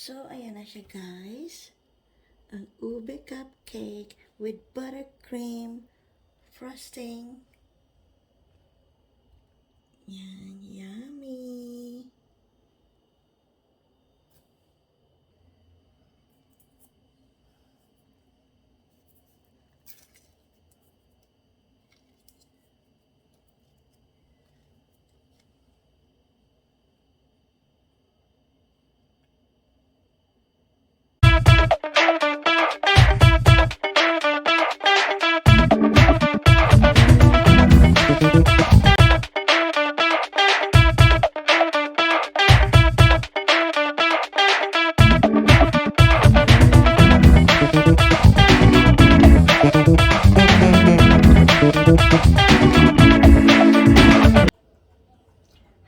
So, ayan na siya guys. Ang ube cupcake with buttercream frosting. Yan, yummy.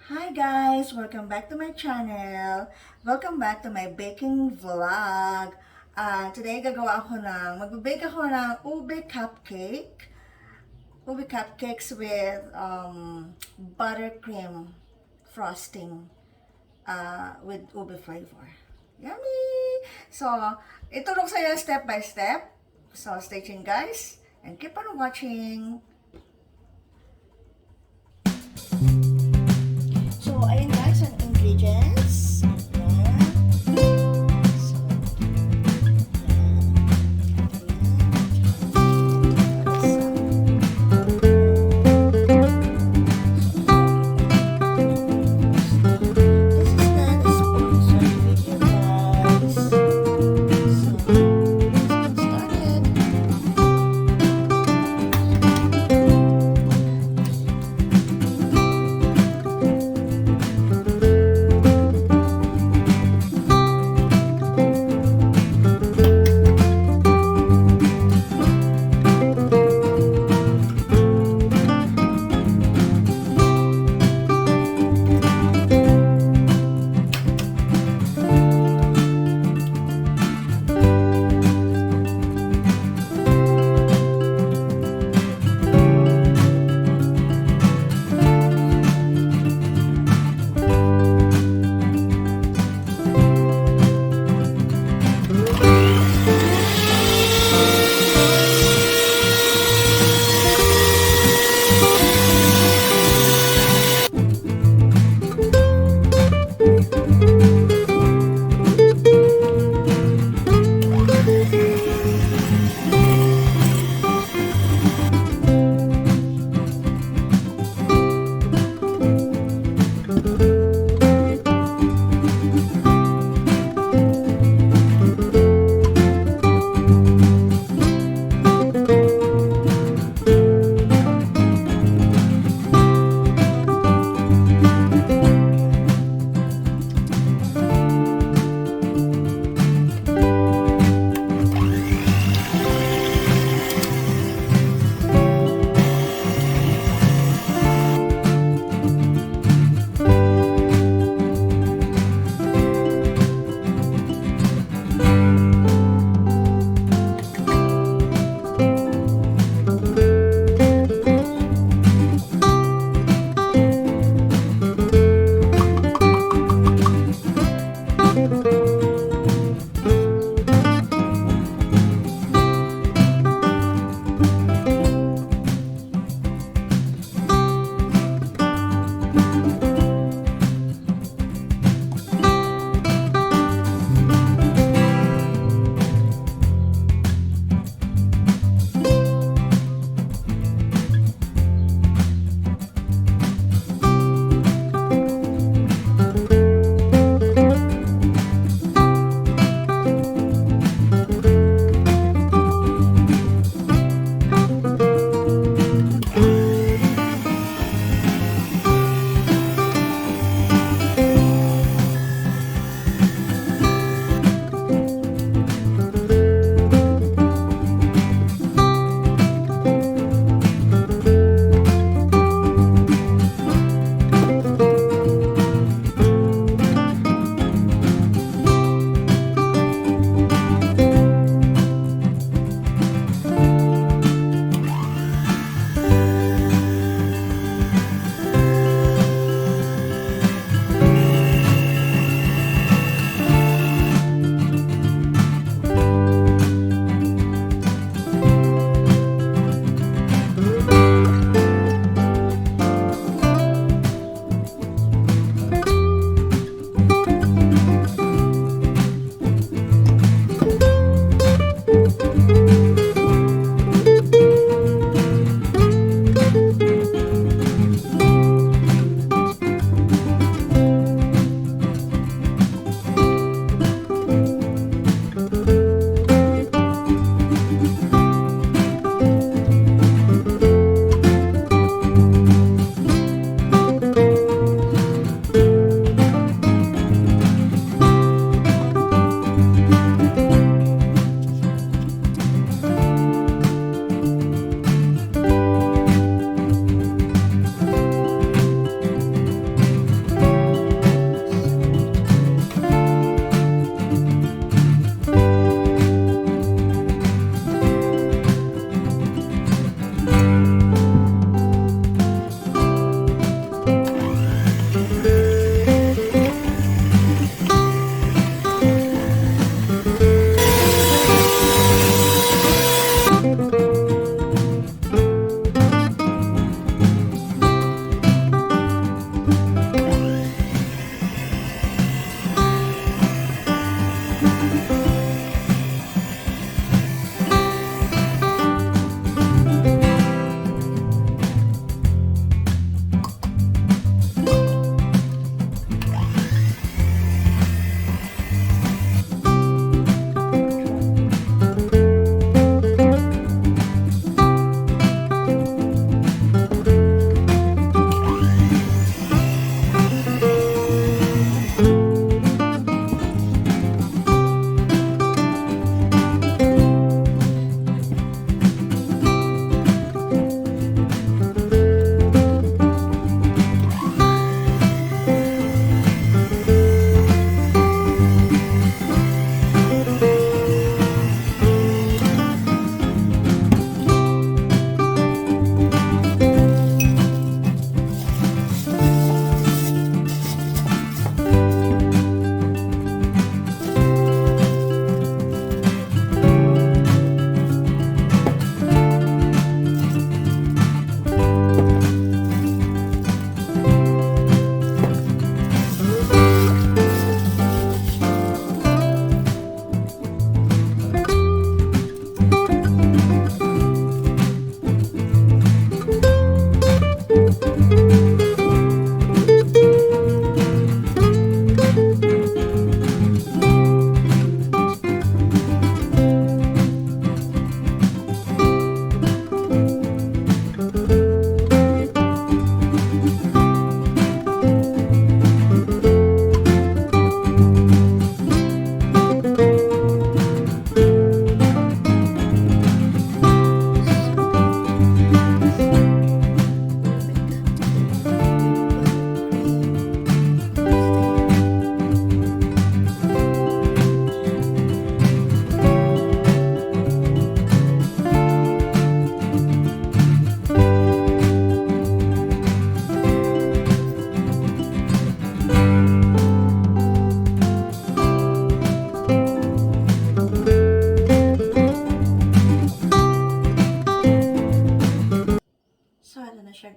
Hi guys! Welcome back to my channel. Welcome back to my baking vlog. Today magbabake ako ng ube cupcake. Ube cupcakes with buttercream frosting with ube flavor. Yummy! So, itulong sa'yo step by step. So, stay tuned guys and keep on watching. So, ayun guys, ang ingredients.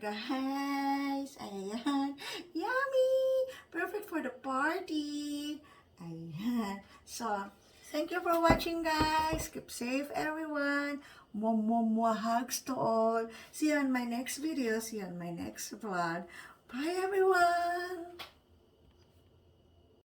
guys. Ayan. Yummy! Perfect for the party. Ayan. So, thank you for watching, guys. Keep safe, everyone. Mwah, hugs to all. See you on my next video. See you on my next vlog. Bye, everyone.